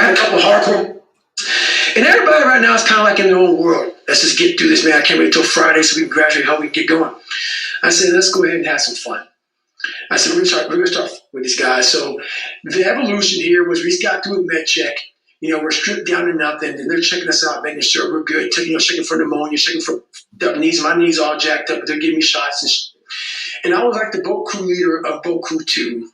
had a couple of hardcore. And everybody right now is kind of like in their own world. Let's just get through this, man. I can't wait until Friday so we can graduate, how we can get going. I said, let's go ahead and have some fun. I said, we're gonna start with these guys. So the evolution here was we got through a med check. You know, we're stripped down to nothing, and they're checking us out, making sure we're good. Checking for pneumonia, checking for knees. My knees all jacked up, but they're giving me shots. And I was like the boat crew leader of boat crew 2.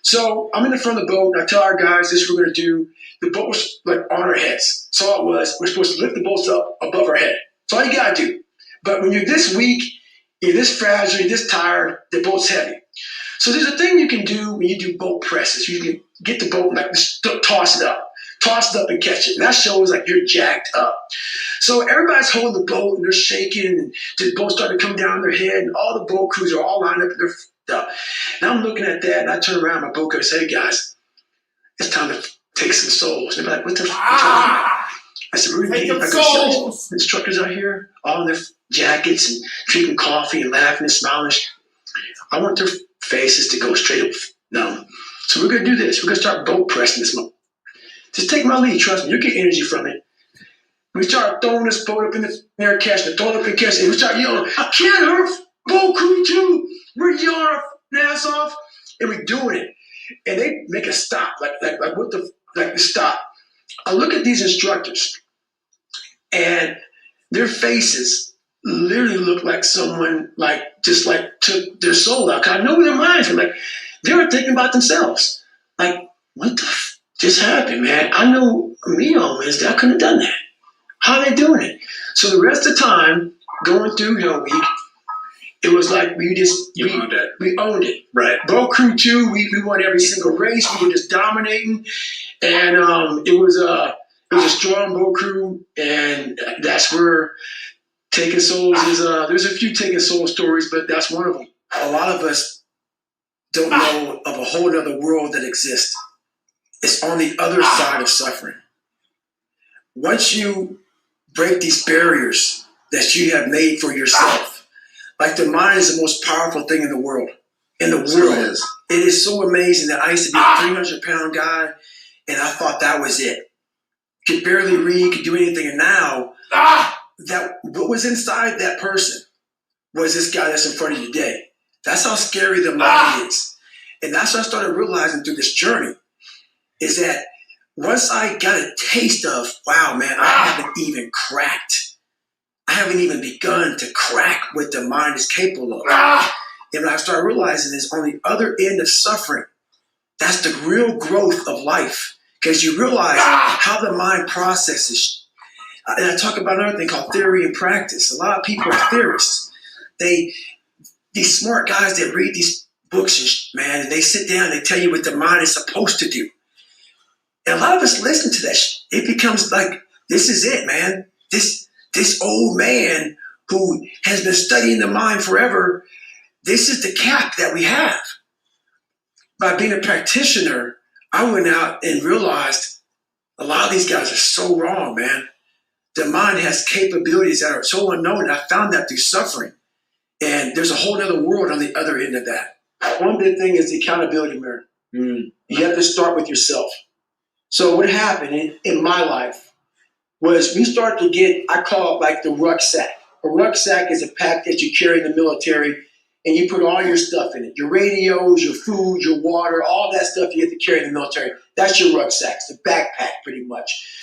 So I'm in the front of the boat, and I tell our guys this is what we're gonna do. The boat was like on our heads. That's all it was. We're supposed to lift the boats up above our head. That's all you gotta do. But when you're this weak, you're this fragile, you're this tired, the boat's heavy. So there's a thing you can do when you do boat presses. You can get the boat and like toss it up and catch it. And that shows like you're jacked up. So everybody's holding the boat and they're shaking and the boat's starting to come down on their head and all the boat crews are all lined up and they're up. And I'm looking at that and I turn around my boat crew and say, hey guys, it's time to take some souls. And they're like, what the fuck? I said, we're going to get instructors out here, all in their jackets and drinking coffee and laughing and smiling. I want their faces to go straight up numb. So we're going to do this. We're going to start boat pressing this month. Just take my lead. Trust me. You'll get energy from it. We start throwing this boat up in the air, catching it, throwing it up in the catch, and we start yelling, can't hurt boat crew 2. We're yelling our ass off, and we're doing it. And they make a stop, like what the, like the stop. I look at these instructors, and their faces literally look like someone like just like took their soul out. 'Cause I know where their minds were. Like they were thinking about themselves. Like, what the just happened, man? I know me on Wednesday, I couldn't have done that. How are they doing it? So the rest of the time, going through Hell Week, it was like we owned it. Right. Boat Crew 2, we won every single race. We were just dominating. And it was a strong boat crew, and that's where Taking Souls is. There's a few Taking Soul stories, but that's one of them. A lot of us don't know of a whole other world that exists. It's on the other side of suffering. Once you break these barriers that you have made for yourself, like the mind is the most powerful thing in the world. In the world, it is so amazing that I used to be a 300-pound guy, and I thought that was it. Could barely read, could do anything, and now that what was inside that person was this guy that's in front of you today. That's how scary the mind is, and that's what I started realizing through this journey. Is that once I got a taste of, wow, man, I haven't even cracked. I haven't even begun to crack what the mind is capable of. And when I started realizing is on the other end of suffering, that's the real growth of life. Because you realize how the mind processes. And I talk about another thing called theory and practice. A lot of people are theorists. These smart guys that read these books, man, and they sit down and they tell you what the mind is supposed to do. And a lot of us listen to that. It becomes like, this is it, man. This old man who has been studying the mind forever, this is the cap that we have. By being a practitioner, I went out and realized a lot of these guys are so wrong, man. The mind has capabilities that are so unknown. And I found that through suffering. And there's a whole other world on the other end of that. One big thing is the accountability mirror. You have to start with yourself. So what happened in my life was we started to get, I call it like the rucksack. A rucksack is a pack that you carry in the military and you put all your stuff in it. Your radios, your food, your water, all that stuff you have to carry in the military. That's your rucksack. It's a backpack pretty much.